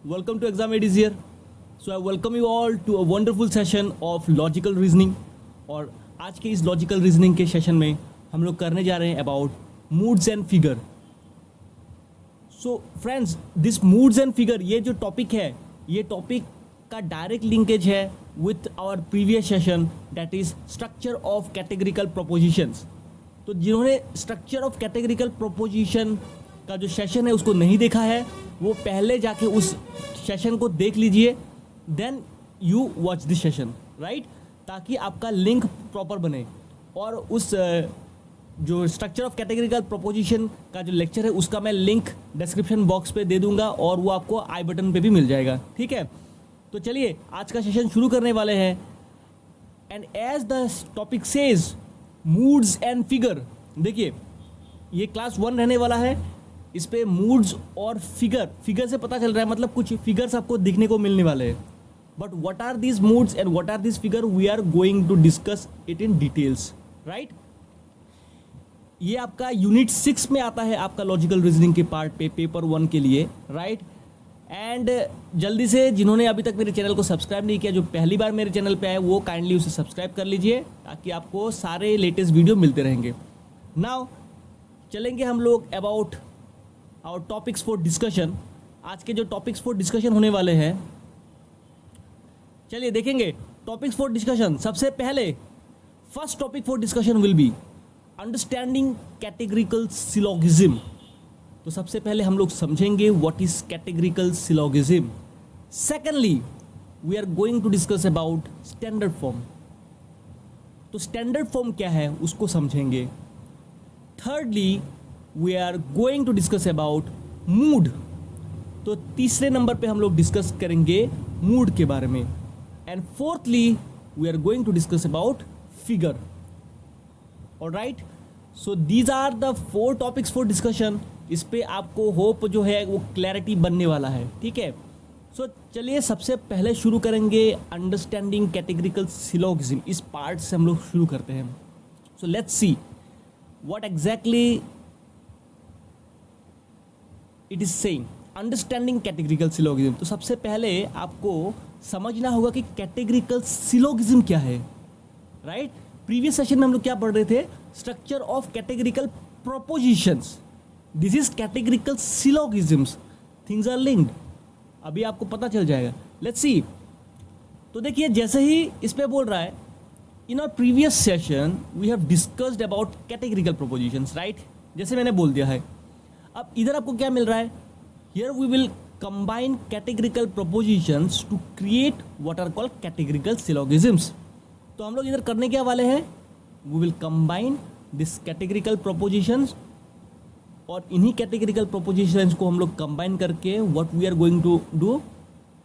Welcome to Exam Aid is here. So I welcome you all to a wonderful session of logical reasoning. और आज के इस logical reasoning के session में हम लोग करने जा रहे हैं about moods and figure. So friends, this moods and figure ये जो टॉपिक है, ये टॉपिक का डायरेक्ट लिंकेज है with our previous session, that is structure of categorical propositions. तो जिन्होंने स्ट्रक्चर ऑफ कैटेगरिकल प्रोपोजिशन का जो सेशन है उसको नहीं देखा है, वो पहले जाके उस सेशन को देख लीजिए, then you watch this session, right, ताकि आपका लिंक प्रॉपर बने. और उस जो स्ट्रक्चर ऑफ कैटेगरिकल प्रोपोजिशन का जो लेक्चर है उसका मैं लिंक डिस्क्रिप्शन बॉक्स पे दे दूंगा और वो आपको आई बटन पे भी मिल जाएगा. ठीक है, तो चलिए आज का सेशन शुरू करने वाले हैं. And as the topic says moods and figure. देखिए, ये क्लास 1 रहने वाला है. इस पे मूड्स और फिगर से पता चल रहा है, मतलब कुछ फिगर्स आपको दिखने को मिलने वाले हैं. But what are these moods and what are these figure, we are going to discuss it in details, right. ये आपका यूनिट 6 में आता है, आपका लॉजिकल रीजनिंग के पार्ट पे, पेपर 1 के लिए, राइट. एंड जल्दी से जिन्होंने अभी तक मेरे चैनल को सब्सक्राइब नहीं किया, जो पहली बार मेरे चैनल पे आए, वो काइंडली उसे सब्सक्राइब कर लीजिए ताकि आपको सारे लेटेस्ट वीडियो मिलते रहेंगे. नाउ चलेंगे हम लोग about our topics for discussion. आज के जो टॉपिक्स फॉर डिस्कशन होने वाले हैं, चलिए देखेंगे टॉपिक्स फॉर डिस्कशन. सबसे पहले first topic for discussion will be understanding categorical syllogism. तो सबसे पहले हम लोग समझेंगे what is categorical syllogism. Secondly we are going to discuss about standard form. तो स्टैंडर्ड फॉर्म क्या है उसको समझेंगे. Thirdly we are going to discuss about mood. तो तीसरे नंबर पे हम लोग डिस्कस करेंगे मूड के बारे में. And fourthly we are going to discuss about figure. Alright, so these are the 4 topics for discussion. इस पे आपको होप जो है वो क्लैरिटी बनने वाला है. ठीक है, सो चलिए सबसे पहले शुरू करेंगे अंडरस्टैंडिंग कैटेगरिकल सिलोगिज्म. इस पार्ट से हम लोग शुरू करते हैं. So let's see what exactly it is saying. Understanding categorical syllogism. तो सबसे पहले आपको समझना होगा कि कैटेगरिकल सिलोगिज्म क्या है, राइट. प्रीवियस सेशन में हम लोग क्या पढ़ रहे थे, structure of categorical propositions. This is categorical syllogisms. Things are linked. अभी आपको पता चल जाएगा. Let's see. तो देखिए, जैसे ही इस पे बोल रहा है, in our previous session we have discussed about categorical propositions, right. जैसे मैंने बोल दिया है. अब इधर आपको क्या मिल रहा है, here we will combine categorical propositions to create what are called categorical syllogisms. तो हम लोग इधर करने क्या वाले हैं, we will combine this categorical propositions, और इन्हीं कैटेगरिकल प्रोपोजिशंस को हम लोग कंबाइन करके what we are going to do,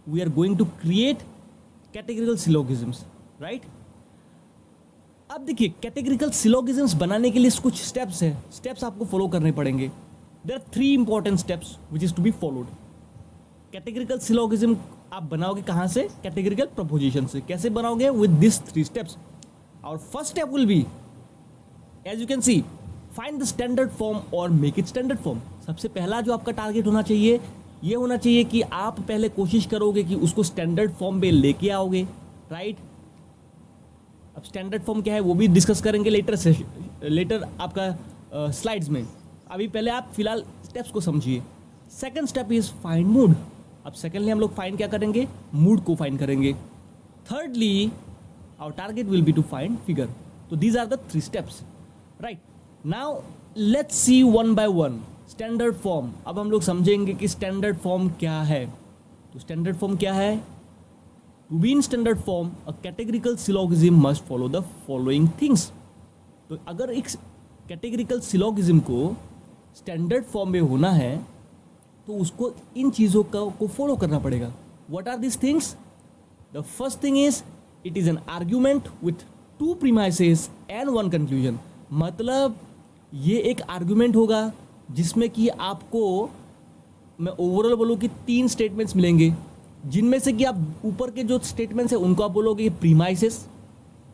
we are going to create categorical syllogisms, right. अब देखिए, कैटेगरिकल सिलोगिज्म्स बनाने के लिए कुछ स्टेप्स हैं. स्टेप्स आपको फॉलो करने पड़ेंगे. There are 3 important steps which is to be followed. Categorical syllogism आप बनाओगे कहाँ से, कैटेगरिकल प्रोपोजिशन से. कैसे बनाओगे, विद दिस 3 स्टेप्स. और first step will be, as you can see, find the standard form और मेक इट स्टैंडर्ड फॉर्म. सबसे पहला जो आपका टारगेट होना चाहिए, ये होना चाहिए कि आप पहले कोशिश करोगे कि उसको स्टैंडर्ड फॉर्म पे लेके आओगे, राइट. अब स्टैंडर्ड फॉर्म क्या है वो भी डिस्कस करेंगे लेटर आपका स्लाइड्स में. अभी पहले आप फिलहाल स्टेप्स को समझिए. Second step is find mood. अब सेकेंडली हम लोग फाइंड क्या करेंगे, मूड को फाइंड करेंगे. Thirdly our target will be to find figure. तो these are the 3 steps, right. Now let's see one by one. Standard form. अब हम लोग समझेंगे कि स्टैंडर्ड फॉर्म क्या है. तो स्टैंडर्ड फॉर्म क्या है, to be in standard form a categorical syllogism must follow the following things. तो अगर एक कैटेगरिकल सिलोगिज्म को स्टैंडर्ड फॉर्म में होना है तो उसको इन चीज़ों को फॉलो करना पड़ेगा. What are this things, the first thing is it is an argument with 2 premises and 1 conclusion. मतलब ये एक आर्ग्यूमेंट होगा जिसमें कि आपको, मैं ओवरऑल बोलूँ कि 3 स्टेटमेंट्स मिलेंगे, जिनमें से कि आप ऊपर के जो स्टेटमेंट्स हैं उनको आप बोलोगे प्रीमाइसेस,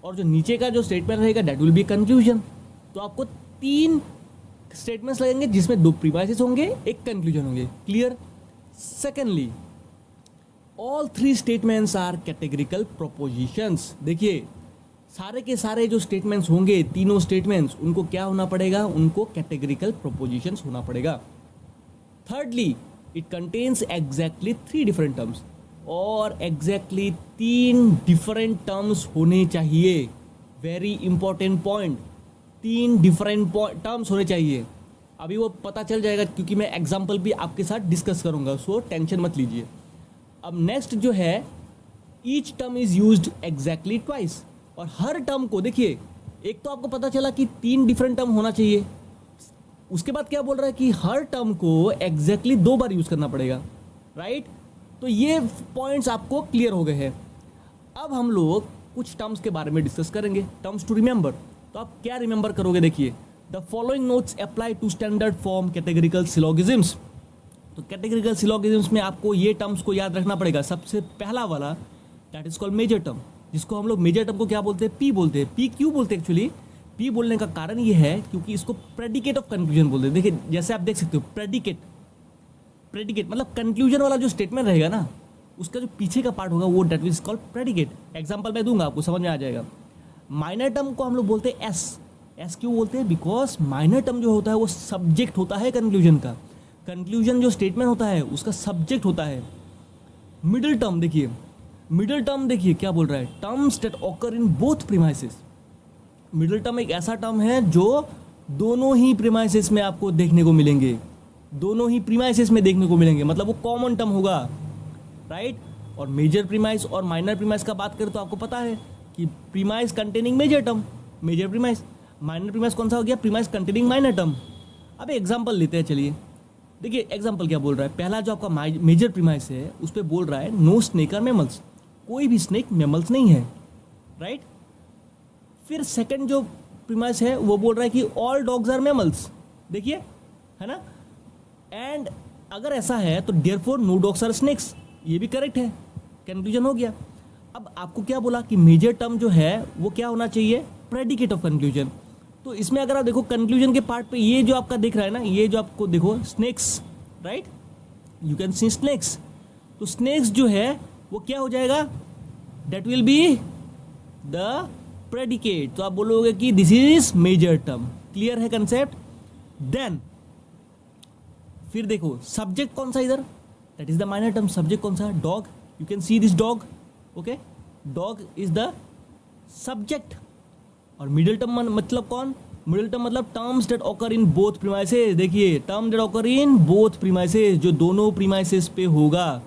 और जो नीचे का जो स्टेटमेंट रहेगा दैट विल बी कंक्लूजन. तो आपको 3 स्टेटमेंट्स लगेंगे जिसमें 2 प्रीमाइसेस होंगे, 1 कंक्लूजन होंगे. Clear. Secondly all three statements are categorical propositions. देखिए सारे के सारे जो स्टेटमेंट्स होंगे, तीनों स्टेटमेंट्स, उनको क्या होना पड़ेगा, उनको कैटेगरिकल प्रोपोजिशंस होना पड़ेगा। Thirdly, it contains exactly three different terms, और एग्जैक्टली तीन डिफरेंट टर्म्स होने चाहिए। वेरी इंपॉर्टेंट पॉइंट, तीन डिफरेंट टर्म्स होने चाहिए। अभी वो पता चल जाएगा क्योंकि मैं एग्जाम्पल भी आपके साथ डिस्कस करूंगा, सो टेंशन मत लीजिए। अब नेक्स्ट जो है, each term is used exactly twice, और हर टर्म को देखिए, एक तो आपको पता चला कि तीन डिफरेंट टर्म होना चाहिए, उसके बाद क्या बोल रहा है कि हर टर्म को एग्जैक्टली दो बार यूज करना पड़ेगा, राइट। तो ये पॉइंट्स आपको क्लियर हो गए हैं। अब हम लोग कुछ टर्म्स के बारे में डिस्कस करेंगे, टर्म्स टू रिमेंबर। तो आप क्या रिमेंबर करोगे, देखिए, the following notes apply to standard form categorical syllogisms. तो कैटेगरिकल सिलोगिज्म्स में आपको ये टर्म्स को याद रखना पड़ेगा। सबसे पहला वाला, that is called major term, जिसको हम लोग मेजर टर्म को क्या बोलते हैं, पी बोलते हैं। पी क्यों बोलते हैं, एक्चुअली पी बोलने का कारण ये है क्योंकि इसको प्रेडिकेट ऑफ कंक्लूजन बोलते हैं। देखिए जैसे आप देख सकते हो, प्रेडिकेट मतलब कंक्लूजन वाला जो स्टेटमेंट रहेगा ना, उसका जो पीछे का पार्ट होगा वो that is called predicate. Example मैं दूंगा, आपको समझ में आ जाएगा। माइनर टर्म को हम लोग बोलते हैं एस क्यों बोलते हैं, बिकॉज माइनर टर्म जो होता है वो सब्जेक्ट होता है कंक्लूजन का। कंक्लूजन जो स्टेटमेंट होता है उसका सब्जेक्ट होता है। मिडिल टर्म देखिए क्या बोल रहा है, terms that occur in both premises. Middle term एक ऐसा टर्म है जो दोनों ही प्रीमाइसेस में आपको देखने को मिलेंगे, दोनों ही प्रीमाइसेस में देखने को मिलेंगे, मतलब वो कॉमन टर्म होगा, राइट। और मेजर प्रीमाइस और माइनर प्रीमाइस का बात करें तो आपको पता है कि premise containing major term, major premise. Minor premise कौन सा हो गया, प्रीमाइस कंटेनिंग माइनर टर्म। अब एग्जांपल लेते हैं, चलिए देखिए एग्जांपल क्या बोल रहा है। पहला जो आपका मेजर प्रीमाइस है उस पर बोल रहा है नो स्नेक आर मैमल्स, कोई भी स्नेक मैमल्स नहीं है, राइट। फिर सेकंड जो प्रीमाइस है वो बोल रहा है कि ऑल डॉग्स आर मैमल्स, देखिए, है ना। एंड अगर ऐसा है तो therefore no dogs are snakes, ये भी करेक्ट है, कंक्लूजन हो गया। अब आपको क्या बोला कि मेजर टर्म जो है वो क्या होना चाहिए, प्रेडिकेट ऑफ कंक्लूजन। तो इसमें अगर आप देखो कंक्लूजन के पार्ट पे ये जो आपका दिख रहा है ना, ये जो आपको देखो snakes, right, you can see snakes. तो स्नेक्स जो है वो क्या हो जाएगा, that will be the predicate. तो आप बोलोगे कि this is major term. Clear है कंसेप्ट। देन फिर देखो सब्जेक्ट कौन सा इधर, that is the minor term. Subject कौन सा, dog, you can see this dog, okay, dog is the subject. और मिडिल टर्म मतलब कौन, मिडिल टर्म मतलब terms that occur in both premises. देखिए term that occur in both premises, जो दोनों premises पे होगा।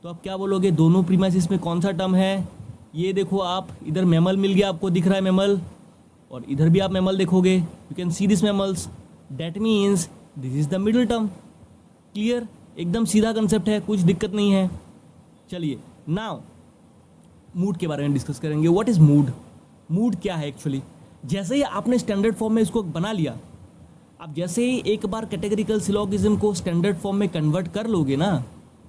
तो आप क्या बोलोगे, दोनों प्रीमाइसेस में कौन सा टर्म है। ये देखो आप, इधर मैमल मिल गया, आपको दिख रहा है मैमल, और इधर भी आप मैमल देखोगे, you can see this mammals, that means this is the middle term. Clear, एकदम सीधा कंसेप्ट है, कुछ दिक्कत नहीं है। चलिए नाउ मूड के बारे में डिस्कस करेंगे। व्हाट इज मूड, मूड क्या है एक्चुअली। जैसे ही आपने स्टैंडर्ड फॉर्म में इसको बना लिया, आप जैसे ही एक बार कैटेगरिकल सिलोगिज्म को स्टैंडर्ड फॉर्म में कन्वर्ट कर लोगे ना,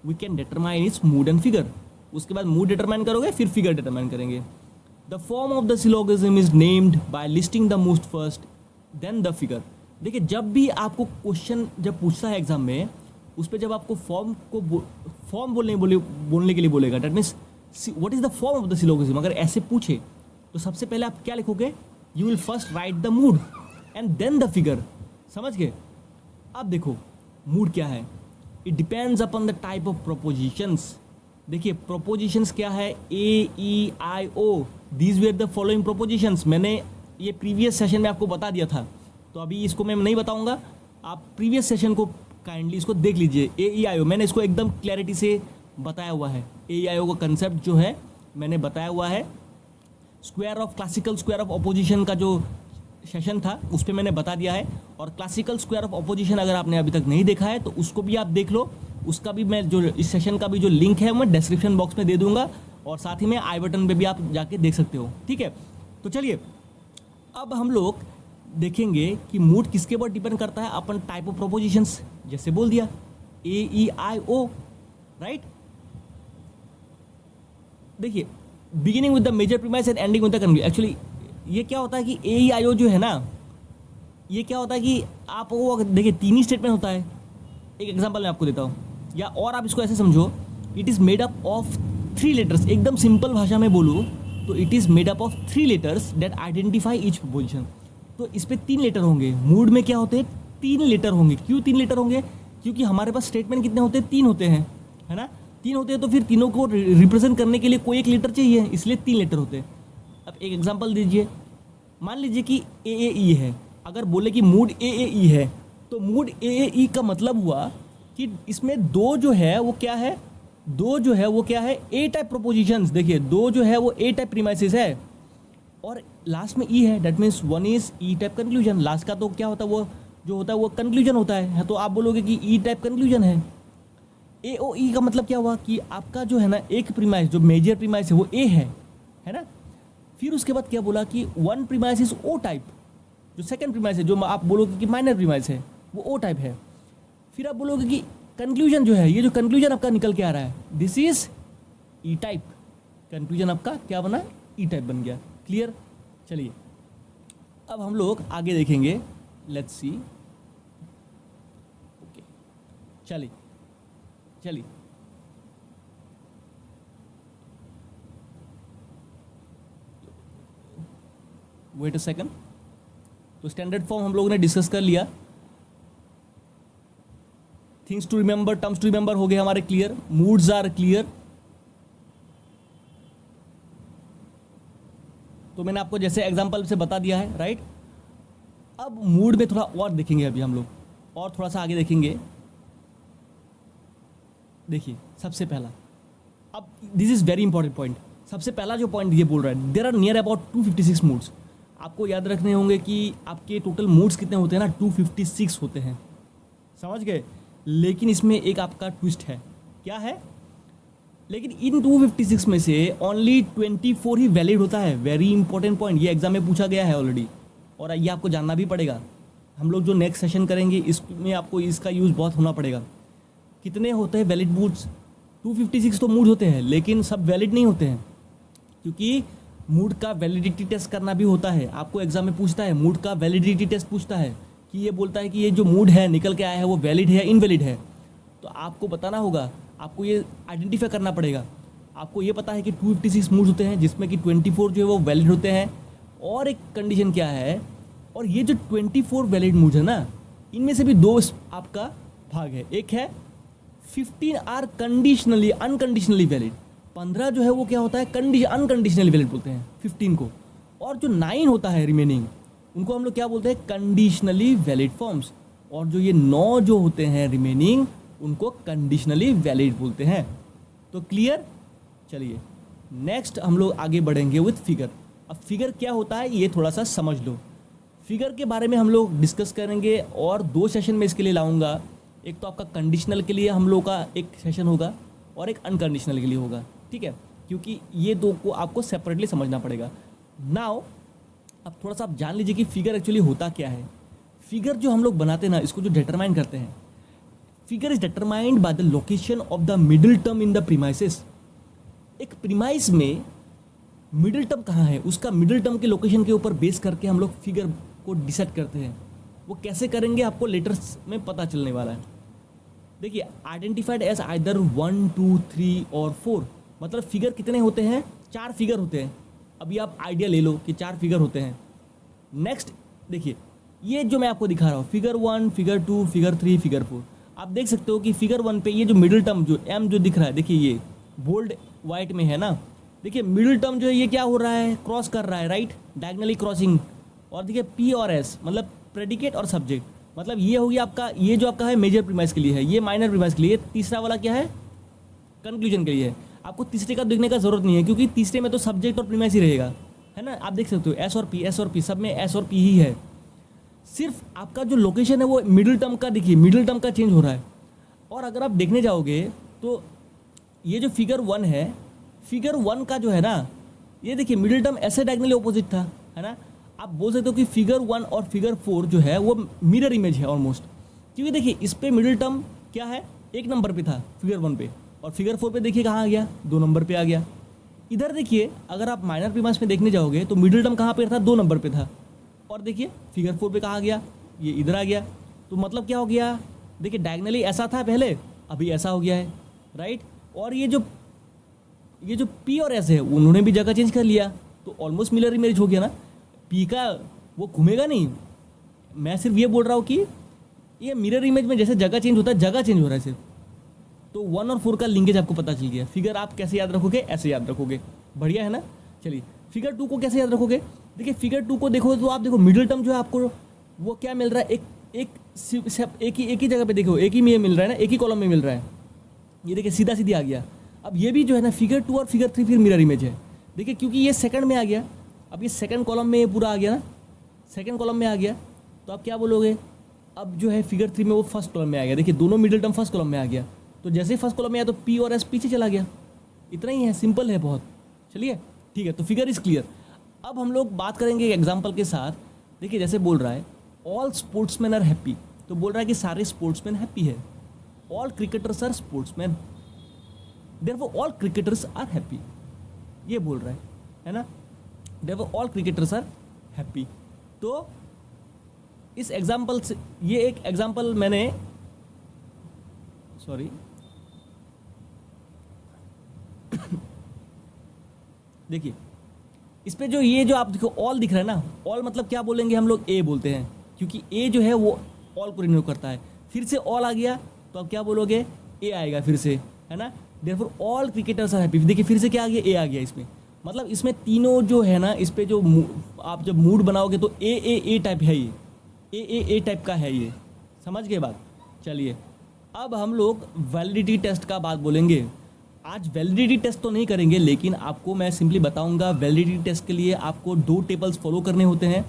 we can determine its mood and figure. उसके बाद मूड डिटरमाइन करोगे, फिर फिगर डिटरमाइन करेंगे। The form of the syllogism is named by listing the most first then the figure. देखिए जब भी आपको क्वेश्चन जब पूछता है एग्जाम में, उस पर जब आपको फॉर्म बोलने के लिए बोलेगा, that means what is the form of the syllogism, अगर ऐसे पूछे तो सबसे पहले आप क्या लिखोगे, you will first write the mood and then the figure. समझ गए। अब देखो मूड क्या है, it depends upon the type of propositions. देखिए प्रोपोजिशंस क्या है, AEIO, these were the following propositions. मैंने ये प्रीवियस सेशन में आपको बता दिया था, तो अभी इसको मैं नहीं बताऊंगा, आप प्रीवियस सेशन को काइंडली इसको देख लीजिए। AEIO मैंने इसको एकदम क्लैरिटी से बताया हुआ है। AEIO का कंसेप्ट जो है मैंने बताया हुआ है। क्लासिकल स्क्वायर ऑफ ऑपोजिशन का जो सेशन था उस पर मैंने बता दिया है, और क्लासिकल स्क्वायर ऑफ ऑपोजिशन अगर आपने अभी तक नहीं देखा है तो उसको भी आप देख लो। उसका भी मैं जो इस सेशन का भी जो लिंक है मैं डिस्क्रिप्शन बॉक्स में दे दूंगा, और साथ ही में आई बटन पे भी आप जाके देख सकते हो, ठीक है। तो चलिए अब हम लोग देखेंगे कि मूड किसके ऊपर डिपेंड करता है, अपन टाइप ऑफ प्रोपोजिशंस, जैसे बोल दिया AEIO, राइट। देखिए beginning with the major premise and ending with the conclusion. Actually ये क्या होता है कि AEIO जो है ना, ये क्या होता है कि आप वो देखिए तीन ही स्टेटमेंट होता है। एक एग्जांपल मैं आपको देता हूँ, या और आप इसको ऐसे समझो it is made up of 3 letters. एकदम सिंपल भाषा में बोलूँ तो it is made up of 3 letters that identify each proposition. तो इस पे 3 लेटर होंगे। मूड में क्या होते हैं? 3 लेटर होंगे। क्यों 3 लेटर होंगे? क्योंकि हमारे पास स्टेटमेंट कितने होते हैं? 3 होते हैं, है ना? 3 होते हैं तो फिर तीनों को रिप्रेजेंट करने के लिए कोई एक लेटर चाहिए, इसलिए 3 लेटर होते हैं। अब एक एग्जांपल दीजिए, मान लीजिए कि AAE है। अगर बोले कि मूड AAE है तो मूड AAE का मतलब हुआ कि इसमें 2 जो है वो क्या है? 2 जो है वो क्या है? A type propositions. देखिए 2 जो है वो A टाइप प्रीमाइसेस है और लास्ट में E है, that means 1 is E type conclusion. Last का तो क्या होता है? वो जो होता है वो कंक्लूजन होता है। तो आप बोलोगे कि E टाइप कंक्लूजन है। AOE का मतलब क्या हुआ कि आपका जो है ना एक प्रीमाइस, जो मेजर प्रीमाइस है वो A है ना? फिर उसके बाद क्या बोला कि 1 प्रीमाइस इज O टाइप। जो सेकंड प्रीमाइस है, जो आप बोलोगे कि माइनर प्रीमाइस है, वो O टाइप है। फिर आप बोलोगे कि कंक्लूजन जो है, ये जो कंक्लूजन आपका निकल के आ रहा है, this is E type. Conclusion आपका क्या बना? E टाइप बन गया। क्लियर? चलिए अब हम लोग आगे देखेंगे। Let's see. ओके, चलिए वेट अ सेकंड। तो स्टैंडर्ड फॉर्म हम लोगों ने डिस्कस कर लिया। Things to remember, terms to remember हो गए हमारे क्लियर। Moods are clear. तो मैंने आपको जैसे एग्जांपल से बता दिया है, राइट? अब मूड में थोड़ा और देखेंगे अभी हम लोग, और थोड़ा सा आगे देखेंगे। देखिए सबसे पहला, अब this is very important point. सबसे पहला जो पॉइंट ये बोल रहा है, there are near about 256 moods. आपको याद रखने होंगे कि आपके टोटल मूड्स कितने होते हैं ना? 256 होते हैं, समझ गए? लेकिन इसमें एक आपका ट्विस्ट है। क्या है? लेकिन इन 256 में से ओनली 24 ही वैलिड होता है। वेरी इंपॉर्टेंट पॉइंट, ये एग्जाम में पूछा गया है ऑलरेडी, और ये आपको जानना भी पड़ेगा। हम लोग जो नेक्स्ट सेशन करेंगे इसमें आपको इसका यूज़ बहुत होना पड़ेगा। कितने होते हैं वैलिड मूड्स? 256 तो मूड होते हैं, लेकिन सब वैलिड नहीं होते हैं, क्योंकि मूड का वैलिडिटी टेस्ट करना भी होता है। आपको एग्जाम में पूछता है, मूड का वैलिडिटी टेस्ट पूछता है कि ये बोलता है कि ये जो मूड है निकल के आया है वो वैलिड है या इनवैलिड है। तो आपको बताना होगा, आपको ये आइडेंटिफाई करना पड़ेगा। आपको ये पता है कि 256 मूड्स होते हैं, जिसमें कि 24 जो है वो वैलिड होते हैं। और एक कंडीशन क्या है, और ये जो 24 वैलिड मूड्स है ना, इनमें से भी 2 आपका भाग है। एक है 15 आर कंडीशनली अनकंडीशनली वैलिड। 15 जो है वो क्या होता है? अनकंडीशनली वैलिड बोलते हैं 15 को। और जो 9 होता है रिमेनिंग, उनको हम लोग क्या बोलते हैं? Conditionally valid forms. और जो ये 9 जो होते हैं रिमेनिंग, उनको कंडीशनली वैलिड बोलते हैं। तो क्लियर? चलिए नेक्स्ट हम लोग आगे बढ़ेंगे विथ फिगर। अब फिगर क्या होता है ये थोड़ा सा समझ लो। फिगर के बारे में हम लोग डिस्कस करेंगे और 2 सेशन में इसके लिए लाऊंगा। एक तो आपका कंडीशनल के लिए हम लोग का एक सेशन होगा और एक अनकंडीशनल के लिए होगा, ठीक है? क्योंकि ये 2 को आपको सेपरेटली समझना पड़ेगा। नाउ अब थोड़ा सा आप जान लीजिए कि फिगर एक्चुअली होता क्या है। फिगर जो हम लोग बनाते हैं ना, इसको जो डिटरमाइन करते हैं, figure is determined by the location of the middle term in the premises. एक प्रीमाइस में मिडिल टर्म कहाँ है, उसका मिडिल टर्म के लोकेशन के ऊपर बेस करके हम लोग फिगर को डिसाइड करते हैं। वो कैसे करेंगे आपको लेटर्स में पता चलने वाला है। देखिए आइडेंटिफाइड एज आइदर 1, 2, 3 और 4। मतलब फिगर कितने होते हैं? 4 फिगर होते हैं। अभी आप आइडिया ले लो कि 4 फिगर होते हैं। नेक्स्ट देखिए, ये जो मैं आपको दिखा रहा हूँ, फिगर 1, फिगर 2, फिगर 3, फिगर 4। आप देख सकते हो कि फिगर 1 पे ये जो मिडिल टर्म जो M जो दिख रहा है, देखिए ये बोल्ड वाइट में है ना। देखिए मिडिल टर्म जो है ये क्या हो रहा है? क्रॉस कर रहा है, राइट? Diagonally crossing. और देखिए P और S मतलब प्रेडिकेट और सब्जेक्ट। मतलब ये हो गया आपका, ये जो आपका है मेजर प्रीमाइस के लिए है, ये माइनर प्रीमाइस के लिए। तीसरा वाला क्या है? कंक्लूजन के लिए है। आपको तीसरे का देखने का जरूरत नहीं है, क्योंकि तीसरे में तो सब्जेक्ट और प्रीमाइस ही रहेगा, है ना? आप देख सकते हो S और P सब में S और P ही है। सिर्फ आपका जो लोकेशन है वो मिडिल टर्म का, देखिए मिडिल टर्म का चेंज हो रहा है। और अगर आप देखने जाओगे तो ये जो फिगर 1 है, फिगर 1 का जो है ना, ये देखिए मिडिल टर्म ऐसे डायगोनली ऑपोजिट था, है ना? आप बोल सकते हो कि फिगर 1 और फिगर 4 जो है वो मिरर इमेज है ऑलमोस्ट। क्योंकि देखिए इस पे मिडिल टर्म क्या है? 1 नंबर पे था फिगर 1 पे, और फिगर 4 पे देखिए कहाँ आ गया? 2 नंबर पे आ गया। इधर देखिए अगर आप माइनर प्रीमाइस में देखने जाओगे तो मिडिल टर्म कहाँ पे था? 2 नंबर पे था। और देखिए फिगर 4 पे कहाँ गया? ये इधर आ गया। तो मतलब क्या हो गया? देखिए डायगोनली ऐसा था पहले, अभी ऐसा हो गया है, राइट? और ये जो पी और एस है उन्होंने भी जगह चेंज कर लिया, तो ऑलमोस्ट मिरर इमेज हो गया ना। पी का वो घूमेगा नहीं, मैं सिर्फ ये बोल रहा हूँ कि ये मिरर इमेज में जैसे जगह चेंज होता है, जगह चेंज हो रहा है सिर्फ। तो 1 और 4 का लिंकेज आपको पता चल गया। फिगर आप कैसे याद रखोगे, ऐसे याद रखोगे, बढ़िया है ना। चलिए फिगर 2 को कैसे याद रखोगे, देखिए फिगर 2 को देखो तो आप देखो मिडिल टर्म जो है आपको वो क्या मिल रहा है, एक ही जगह पे देखो, एक ही में मिल रहा है ना, एक ही कॉलम में मिल रहा है। ये देखिए सीधा सीधी आ गया। अब ये भी जो है ना फिगर 2 और फिगर 3 फिर मिरर इमेज है। देखिए क्योंकि ये सेकंड में आ गया, अब ये सेकंड कॉलम में ये पूरा आ गया ना, सेकंड कॉलम में आ गया, तो आप क्या बोलोगे, अब जो है फिगर 3 में वो फर्स्ट कॉलम में आ गया। देखिए दोनों मिडिल टर्म फर्स्ट कॉलम में आ गया, तो जैसे ही फर्स्ट कॉलम में आया तो पी और एस पीछे चला गया। इतना ही है, सिंपल है बहुत। चलिए ठीक है, तो फिगर इज क्लियर। अब हम लोग बात करेंगे एक एग्जाम्पल के साथ। देखिए जैसे बोल रहा है ऑल स्पोर्ट्समैन आर हैप्पी, तो बोल रहा है कि सारे स्पोर्ट्समैन हैप्पी है। All cricketers are sportsman, therefore all cricketers are happy, ये बोल रहा है ना। Therefore all cricketers are happy. तो इस एग्जाम्पल से, ये एक एग्जाम्पल मैंने, सॉरी देखिए इस पे जो ये जो आप देखो ऑल दिख रहा है ना, ऑल मतलब क्या बोलेंगे हम लोग, ए बोलते हैं, क्योंकि ए जो है वो ऑल को रिन्यू करता है। फिर से ऑल आ गया तो आप क्या बोलोगे, ए आएगा फिर से, है ना। Therefore all cricketers are happy, देखिए फिर से क्या आ गया, ए आ गया इसमें। मतलब इसमें तीनों जो है ना, इस पे जो आप जब मूड बनाओगे तो ए टाइप है, ये ए टाइप का है, ये समझ गए बात। चलिए अब हम लोग वैलिडिटी टेस्ट का बात बोलेंगे। आज वैलिडिटी टेस्ट तो नहीं करेंगे, लेकिन आपको मैं सिंपली बताऊंगा वैलिडिटी टेस्ट के लिए आपको 2 टेबल्स फॉलो करने होते हैं।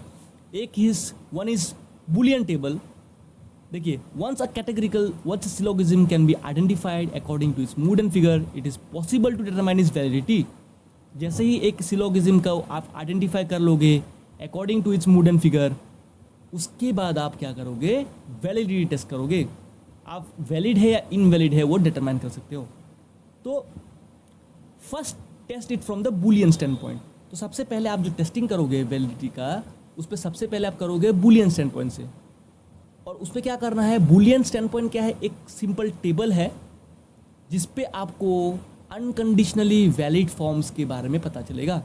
One is Boolean table. देखिए once a syllogism can be identified according to its mood and figure, it is possible to determine its validity। जैसे ही एक सिलोगिज्म का आप आइडेंटिफाई कर लोगे according to its mood and figure, उसके बाद आप क्या करोगे, वैलिडिटी टेस्ट करोगे। आप वैलिड है या इनवैलिड है वो डिटरमाइन कर सकते हो। तो first test it from the Boolean standpoint. तो सबसे पहले आप जो टेस्टिंग करोगे वैलिडिटी का, उस पर सबसे पहले आप करोगे बुलियन स्टैंड पॉइंट से। और उस पर क्या करना है, बुलियन स्टैंड पॉइंट क्या है, एक सिंपल टेबल है जिस पे आपको अनकंडीशनली वैलिड फॉर्म्स के बारे में पता चलेगा।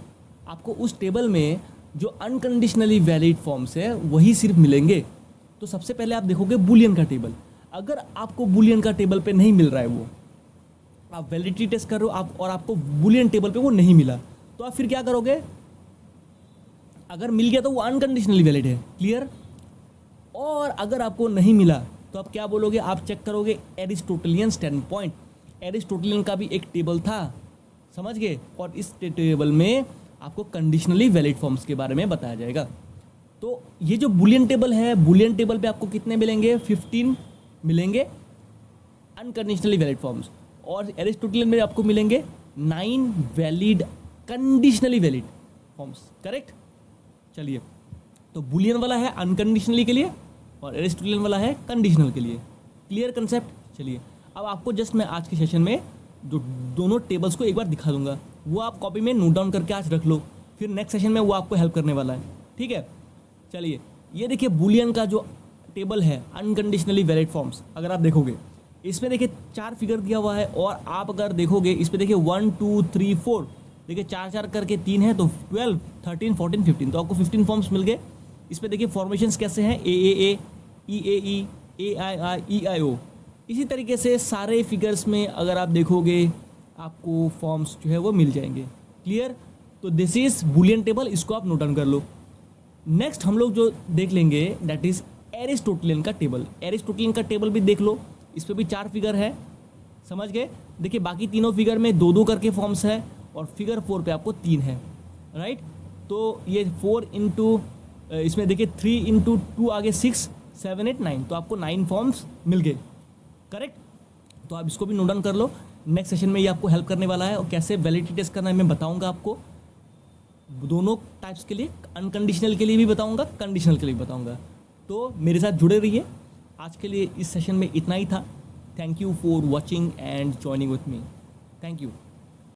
आपको उस टेबल में जो अनकंडीशनली वैलिड फॉर्म्स है वही सिर्फ मिलेंगे। तो सबसे पहले आप देखोगे बुलियन का टेबल। अगर आपको बुलियन का टेबल पे नहीं मिल रहा है, वो आप वैलिडिटी टेस्ट कर रहे हो आप और आपको बुलियन टेबल पे वो नहीं मिला, तो आप फिर क्या करोगे, अगर मिल गया तो वो अनकंडीशनली वैलिड है, क्लियर। और अगर आपको नहीं मिला तो आप क्या बोलोगे, आप चेक करोगे एरिस्टोटेलियन स्टैंड पॉइंट। एरिस्टोटेलियन का भी एक टेबल था, समझ गए। और इस टेबल में आपको कंडीशनली वैलिड फॉर्म्स के बारे में बताया जाएगा। तो ये जो बुलियन टेबल है, बुलियन टेबल पे आपको कितने मिलेंगे, 15 मिलेंगे अनकंडीशनली वैलिड फॉर्म्स। और एरिस्टोटेलियन में आपको मिलेंगे 9 valid conditionally valid forms, correct. चलिए तो बुलियन वाला है अनकंडीशनली के लिए और एरिस्टोटेलियन वाला है कंडीशनल के लिए, क्लियर कंसेप्ट। चलिए अब आपको जस्ट मैं आज के सेशन में जो दोनों टेबल्स को एक बार दिखा दूंगा, वो आप कॉपी में नोट डाउन करके आज रख लो, फिर नेक्स्ट सेशन में वो आपको हेल्प करने वाला है, ठीक है। चलिए ये देखिए बुलियन का जो टेबल है अनकंडीशनली वैलिड फॉर्म्स, अगर आप देखोगे इसमें देखिए 4 फिगर दिया हुआ है। और आप अगर देखोगे इस पर देखिए 1 2 3 4, देखिए 4 करके 3 है तो 12 13 14 15, तो आपको 15 फॉर्म्स मिल गए। इस पर देखिए फॉर्मेशंस कैसे हैं, AAA EAE AII EIO। इसी तरीके से सारे फिगर्स में अगर आप देखोगे आपको फॉर्म्स जो है वो मिल जाएंगे, क्लियर। तो दिस इज बुलियन टेबल, इसको आप नोट डाउन कर लो। नेक्स्ट हम लोग जो देख लेंगे दैट इज एरिस्टोटेलियन का टेबल। एरिस्टोटेलियन का टेबल भी देख लो, इस पर भी 4 फिगर है, समझ गए। देखिए बाकी तीनों फिगर में 2 करके फॉर्म्स है और फिगर 4 पे आपको 3 है, राइट। तो ये 4 इंटू इसमें देखिए 3 इंटू 2 आगे 6 7 8 9, तो आपको 9 फॉर्म्स मिल गए, करेक्ट। तो आप इसको भी नोट डाउन कर लो। नेक्स्ट सेशन में ये आपको हेल्प करने वाला है और कैसे वैलिडिटी टेस्ट करना है मैं बताऊंगा आपको, दोनों टाइप्स के लिए, अनकंडीशनल के लिए भी बताऊंगा, कंडीशनल के लिए भी बताऊंगा। तो मेरे साथ जुड़े रहिए। आज के लिए इस सेशन में इतना ही था। Thank you for watching and joining with me, thank you.